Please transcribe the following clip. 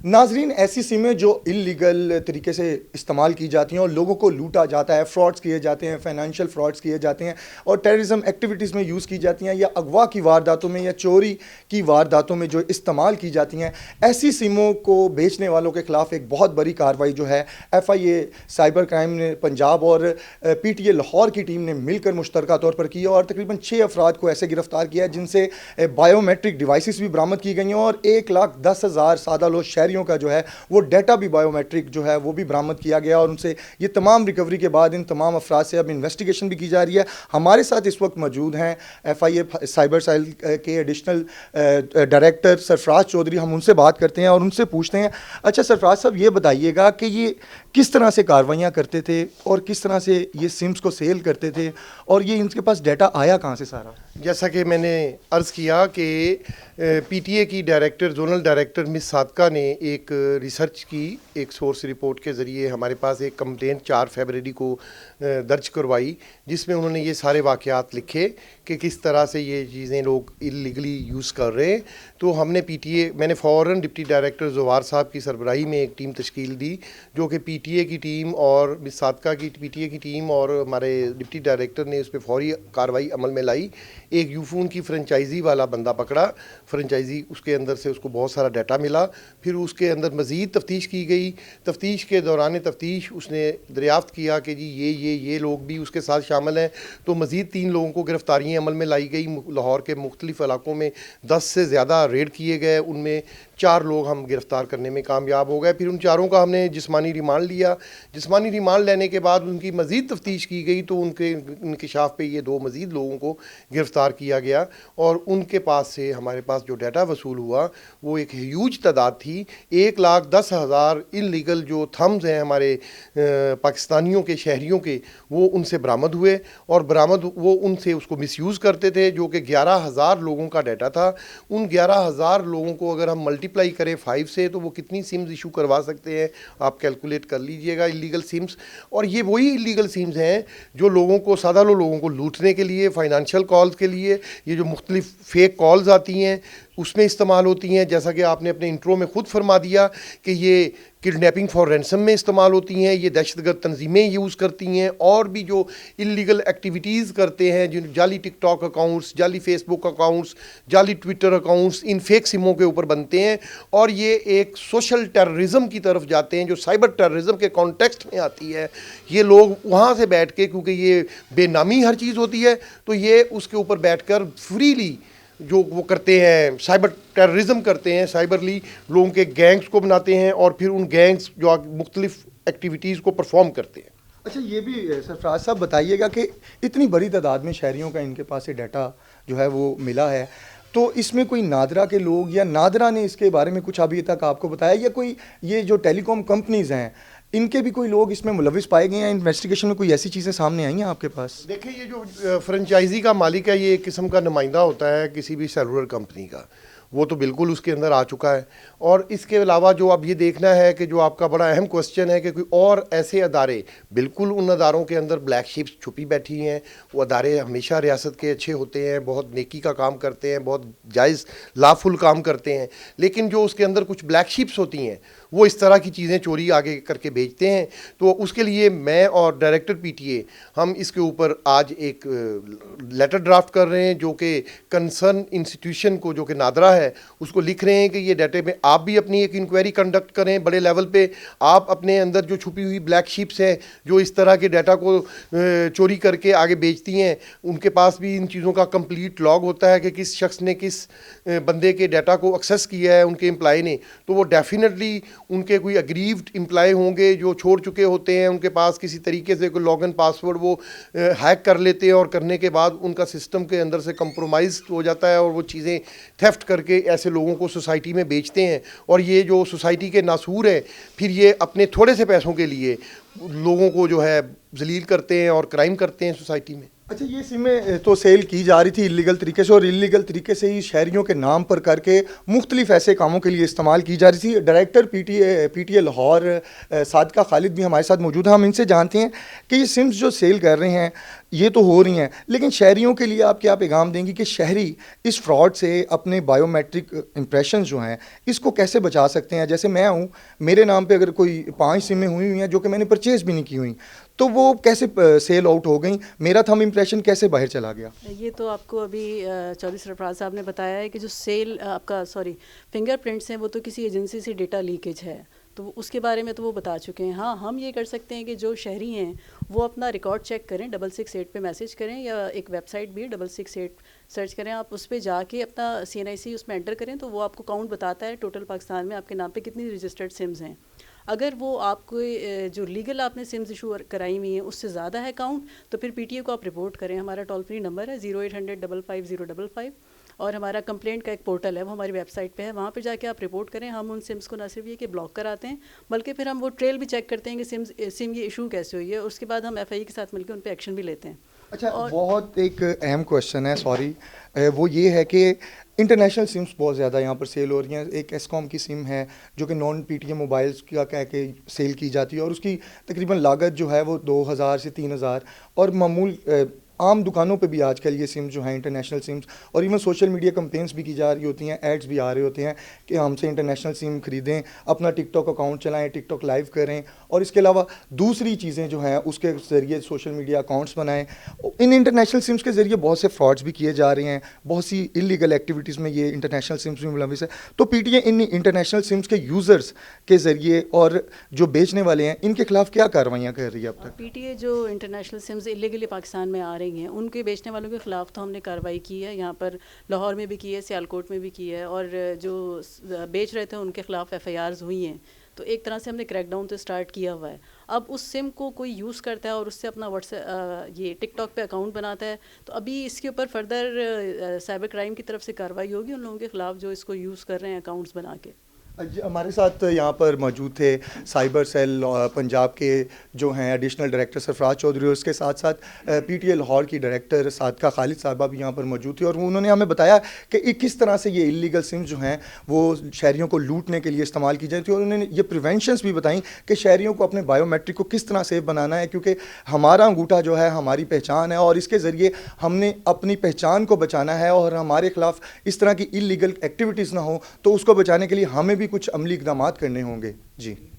ناظرین، ایسی سمیں جو اللیگل طریقے سے استعمال کی جاتی ہیں اور لوگوں کو لوٹا جاتا ہے، فراڈز کیے جاتے ہیں، فائنینشیل فراڈز کیے جاتے ہیں اور ٹیررزم ایکٹیویٹیز میں یوز کی جاتی ہیں، یا اغوا کی وارداتوں میں یا چوری کی وارداتوں میں جو استعمال کی جاتی ہیں، ایسی سموں کو بیچنے والوں کے خلاف ایک بہت بڑی کارروائی جو ہے F I A cyber crime نے پنجاب اور پی ٹی اے لاہور کی ٹیم نے مل کر مشترکہ طور پر کی، اور تقریباً 6 افراد کو ایسے گرفتار کیا ہے جن سے بایو میٹرک ڈیوائسز بھی برآمد کی گئی ہیں، اور 1,10,000 سادہ لوگ شہریوں کا جو ہے وہ ڈیٹا بھی بایو میٹرک جو ہے وہ بھی برآمد کیا گیا، اور ان سے یہ تمام ریکوری کے بعد ان تمام افراد سے اب انویسٹیگیشن بھی کی جا رہی ہے۔ ہمارے ساتھ اس وقت موجود ہیں F I A cyber cell کے ایڈیشنل ڈائریکٹر سرفراز چودھری، ہم ان سے بات کرتے ہیں اور ان سے پوچھتے ہیں، اچھا سرفراز صاحب یہ بتائیے گا کہ یہ کس طرح سے کاروائیاں کرتے تھے اور کس طرح سے یہ سمز کو سیل کرتے تھے، اور یہ ان کے پاس ڈیٹا آیا کہاں سے سارا؟ جیسا کہ میں نے عرض کیا کہ پی ٹی اے کی ڈائریکٹر زونل ڈائریکٹر مس صادقہ نے ایک ریسرچ کی، ایک سورس رپورٹ کے ذریعے ہمارے پاس ایک کمپلینٹ 4 فیبرری کو درج کروائی، جس میں انہوں نے یہ سارے واقعات لکھے کہ کس طرح سے یہ چیزیں لوگ اللیگلی یوز کر رہے ہیں۔ تو ہم نے میں نے فوراً ڈپٹی ڈائریکٹر زوار صاحب کی سربراہی میں ایک ٹیم تشکیل دی، جو کہ پی ٹی اے کی ٹیم اور مس صادقہ کی پی ٹی اے کی ٹیم اور ہمارے ڈپٹی ڈائریکٹر نے اس پہ فوری کارروائی عمل میں لائی۔ ایک یوفون کی فرنچائزی والا بندہ پکڑا، فرنچائزی اس کے اندر سے اس کو بہت سارا ڈیٹا ملا، پھر اس کے اندر مزید تفتیش کی گئی۔ تفتیش کے دوران تفتیش اس نے دریافت کیا کہ جی یہ لوگ بھی اس کے ساتھ شامل ہیں، تو مزید 3 لوگوں کو گرفتاریاں عمل میں لائی گئی۔ لاہور کے مختلف علاقوں میں 10 سے زیادہ ریڈ کیے گئے، ان میں 4 لوگ ہم گرفتار کرنے میں کامیاب ہو گئے۔ پھر ان 4 کا ہم نے جسمانی ریمانڈ لیا۔ جسمانی ریمانڈ لینے کے بعد ان کی مزید تفتیش کی گئی، تو ان کے انکشاف پہ یہ 2 مزید لوگوں کو گرفتار کیا گیا، اور ان کے پاس سے ہمارے پاس جو ڈیٹا وصول ہوا وہ ایک ہیوج تعداد تھی۔ 1,10,000 انلیگل جو تھمز ہیں ہمارے پاکستانیوں کے، شہریوں کے، وہ ان سے برآمد ہوئے، اور وہ ان سے اس کو مس یوز کرتے تھے، جو کہ 11,000 لوگوں کا ڈیٹا تھا۔ ان 11,000 لوگوں کو اگر ہم ملٹیپلائی کریں 5 سے تو وہ کتنی سمز ایشو کروا سکتے ہیں، آپ کیلکولیٹ کر لیجئے گا اللیگل سمز۔ اور یہ وہی اللیگل سمز ہیں جو سادہ لوگوں کو لوٹنے کے لیے، فائنانشیل کالز کے لیے، یہ جو مختلف فیک کالز آتی ہیں اس میں استعمال ہوتی ہیں، جیسا کہ آپ نے اپنے انٹرو میں خود فرما دیا کہ یہ کڈنیپنگ فار رینسم میں استعمال ہوتی ہیں، یہ دہشت گرد تنظیمیں یوز کرتی ہیں، اور بھی جو اللیگل ایکٹیویٹیز کرتے ہیں، جو جعلی ٹک ٹاک اکاؤنٹس، جعلی فیس بک اکاؤنٹس، جعلی Twitter accounts in fake Samoo کے اوپر بنتے ہیں، اور یہ ایک سوشل ٹیررزم کی طرف جاتے ہیں جو سائبر ٹیررزم کے کانٹیکسٹ میں آتی ہے۔ یہ لوگ وہاں سے بیٹھ کے، کیونکہ یہ بے نامی ہر چیز ہوتی ہے، تو یہ اس کے اوپر بیٹھ کر فریلی جو وہ کرتے ہیں، سائبر ٹیررزم کرتے ہیں، سائبرلی لوگوں کے گینگز کو بناتے ہیں، اور پھر ان گینگز جو مختلف ایکٹیویٹیز کو پرفارم کرتے ہیں۔ اچھا یہ بھی سرفراز صاحب بتائیے گا کہ اتنی بڑی تعداد میں شہریوں کا ان کے پاس سے ڈیٹا جو ہے وہ ملا ہے، تو اس میں کوئی نادرا کے لوگ یا نادرا نے اس کے بارے میں کچھ ابھی تک آپ کو بتایا، یا کوئی یہ جو ٹیلی کام کمپنیز ہیں ان کے بھی کوئی لوگ اس میں ملوث پائے گئے ہیں؟ انویسٹیگیشن میں کوئی ایسی چیزیں سامنے آئی ہیں آپ کے پاس؟ دیکھیں، یہ جو فرنچائزی کا مالک ہے، یہ ایک قسم کا نمائندہ ہوتا ہے کسی بھی سیلولر کمپنی کا، وہ تو بالکل اس کے اندر آ چکا ہے۔ اور اس کے علاوہ جو اب یہ دیکھنا ہے کہ جو آپ کا بڑا اہم کوسچن ہے کہ کوئی اور ایسے ادارے، بالکل ان اداروں کے اندر بلیک شیپس چھپی بیٹھی ہیں۔ وہ ادارے ہمیشہ ریاست کے اچھے ہوتے ہیں، بہت نیکی کا کام کرتے ہیں، بہت جائز لافل کام کرتے ہیں، لیکن جو اس کے اندر کچھ بلیک شیپس ہوتی ہیں وہ اس طرح کی چیزیں چوری آگے کر کے بیچتے ہیں۔ تو اس کے لیے میں اور ڈائریکٹر پی ٹی اے ہم اس کے اوپر آج ایک لیٹر ڈرافٹ کر رہے ہیں، جو کہ کنسرن انسٹیٹیوشن کو، جو کہ نادرا ہے، اس کو لکھ رہے ہیں کہ یہ ڈیٹے میں آپ بھی اپنی ایک انکوائری کنڈکٹ کریں بڑے لیول پہ۔ آپ اپنے اندر جو چھپی ہوئی بلیک شیپس ہیں جو اس طرح کے ڈیٹا کو چوری کر کے آگے بیچتی ہیں، ان کے پاس بھی ان چیزوں کا کمپلیٹ لاگ ہوتا ہے کہ کس شخص نے کس بندے کے ڈیٹا کو ایکسیس کیا ہے، ان کے امپلائی نے، تو وہ ڈیفینیٹلی ان کے کوئی اگریوڈ امپلائی ہوں گے جو چھوڑ چکے ہوتے ہیں، ان کے پاس کسی طریقے سے کوئی لاگ ان پاسورڈ وہ ہیک کر لیتے ہیں، اور کرنے کے بعد ان کا سسٹم کے اندر سے کمپرومائز ہو جاتا ہے، اور وہ چیزیں تھیفٹ کر کے ایسے لوگوں کو سوسائٹی میں بیچتے ہیں۔ اور یہ جو سوسائٹی کے ناسور ہیں، پھر یہ اپنے تھوڑے سے پیسوں کے لیے لوگوں کو جو ہے ذلیل کرتے ہیں اور کرائم کرتے ہیں سوسائٹی میں۔ اچھا یہ سمیں تو سیل کی جا رہی تھی الیگل طریقے سے اور الیگل طریقے سے ہی شہریوں کے نام پر کر کے مختلف ایسے کاموں کے لیے استعمال کی جا رہی تھی. Director P T A Lahore Sadiqa Khalid بھی ہمارے ساتھ موجود ہیں. ہم ان سے جانتے ہیں کہ یہ سمز جو سیل کر رہے ہیں یہ تو ہو رہی ہیں, لیکن شہریوں کے لیے آپ کیا پیغام دیں گی کہ شہری اس فراڈ سے اپنے بایو میٹرک امپریشنز جو ہیں اس کو کیسے بچا سکتے ہیں؟ جیسے میں ہوں, میرے نام پہ اگر کوئی 5 سمیں ہوئی ہیں جو کہ میں نے پرچیز بھی نہیں کی ہوئیں, تو وہ کیسے سیل آؤٹ ہو گئیں؟ میرا تھم امپریشن کیسے باہر چلا گیا؟ یہ تو آپ کو ابھی چودھری سرفراز صاحب نے بتایا ہے کہ جو سیل آپ کا فنگر پرنٹس ہیں وہ تو کسی ایجنسی سے ڈیٹا لیکیج ہے, تو اس کے بارے میں تو وہ بتا چکے ہیں. ہاں ہم یہ کر سکتے ہیں کہ جو شہری ہیں وہ اپنا ریکارڈ چیک کریں, 668 پہ میسج کریں, یا ایک ویب سائٹ بھی 668 سرچ کریں, آپ اس پہ جا کے اپنا CNIC اس میں انٹر کریں تو وہ آپ کو کاؤنٹ بتاتا ہے ٹوٹل پاکستان میں آپ کے نام پہ کتنی رجسٹرڈ سمز ہیں. اگر وہ آپ کو جو لیگل آپ نے سمز ایشو کرائی ہوئی ہیں اس سے زیادہ ہے کاؤنٹ, تو پھر PTA کو آپ رپورٹ کریں. ہمارا ٹول فری نمبر ہے 0800 55055, اور ہمارا کمپلینٹ کا ایک پورٹل ہے وہ ہماری ویب سائٹ پہ ہے, وہاں پہ جا کے آپ رپورٹ کریں. ہم ان سمز کو نہ صرف یہ کہ بلاک کراتے ہیں بلکہ پھر ہم وہ ٹریل بھی چیک کرتے ہیں کہ سم یہ ایشو کیسے ہوئی ہے, اور اس کے بعد ہم FIA کے ساتھ مل کے ان پہ ایکشن بھی لیتے ہیں. اچھا بہت ایک اہم کویشچن ہے, سوری, وہ یہ ہے کہ انٹرنیشنل سمس بہت زیادہ یہاں پر سیل ہو رہی ہیں. ایک ایسکام کی سم ہے جو کہ نان PTA موبائلس کا کہہ کے سیل کی جاتی ہے, اور اس کی تقریباً لاگت جو ہے وہ 2000 سے 3000, اور معمول عام دکانوں پہ بھی آج کل یہ سمز جو ہیں انٹرنیشنل سمز, اور ایون سوشل میڈیا کمپینس بھی کی جا رہی ہوتی ہیں, ایڈز بھی آ رہے ہوتے ہیں کہ ہم سے انٹرنیشنل سم خریدیں, اپنا ٹک ٹاک اکاؤنٹ چلائیں, ٹک ٹاک لائیو کریں, اور اس کے علاوہ دوسری چیزیں جو ہیں اس کے ذریعے سوشل میڈیا اکاؤنٹس بنائیں. ان انٹرنیشنل سمز کے ذریعے بہت سے فراڈس بھی کیے جا رہے ہیں, بہت سی انلیگل ایکٹیویٹیز میں یہ انٹرنیشنل سمز بھی ملوث ہے. تو PTA ان انٹرنیشنل سمز کے یوزرز کے ذریعے اور جو بیچنے والے ہیں ان کے خلاف کیا کارروائیاں کر رہی ہے اب تک؟ PTA جو انٹرنیشنل سمز انلیگلی پاکستان میں آ رہی ہیں ان کے بیچنے والوں کے خلاف تو ہم نے کارروائی کی ہے, یہاں پر لاہور میں بھی کی ہے, سیالکوٹ میں بھی کی ہے, اور جو بیچ رہے تھے ان کے خلاف FIRs ہوئی ہیں. تو ایک طرح سے ہم نے کریک ڈاؤن تو اسٹارٹ کیا ہوا ہے. اب اس سم کو کوئی یوز کرتا ہے اور اس سے اپنا یہ ٹک ٹاک پہ اکاؤنٹ بناتا ہے, تو ابھی اس کے اوپر فردر سائبر کرائم کی طرف سے کارروائی ہوگی ان لوگوں کے خلاف جو اس کو یوز کر رہے ہیں اکاؤنٹس بنا کے. ہمارے ساتھ یہاں پر موجود تھے سائبر سیل پنجاب کے جو ہیں ایڈیشنل ڈائریکٹر سرفراز چودھری, اور اس کے ساتھ ساتھ PTA لاہور کی ڈائریکٹر صادقہ خالد صاحبہ بھی یہاں پر موجود تھی, اور انہوں نے ہمیں بتایا کہ کس طرح سے یہ انلیگل سمز جو ہیں وہ شہریوں کو لوٹنے کے لیے استعمال کی جاتی ہے, اور انہوں نے یہ پریونشنس بھی بتائیں کہ شہریوں کو اپنے بایو میٹرک کو کس طرح سیف بنانا ہے, کیونکہ ہمارا انگوٹھا جو ہے ہماری پہچان ہے, اور اس کے ذریعے ہم نے اپنی پہچان کو بچانا ہے, اور ہمارے خلاف اس طرح کی انلیگل ایکٹیویٹیز نہ ہوں, تو اس کو بچانے کے لیے ہمیں بھی کچھ عملی اقدامات کرنے ہوں گے. جی.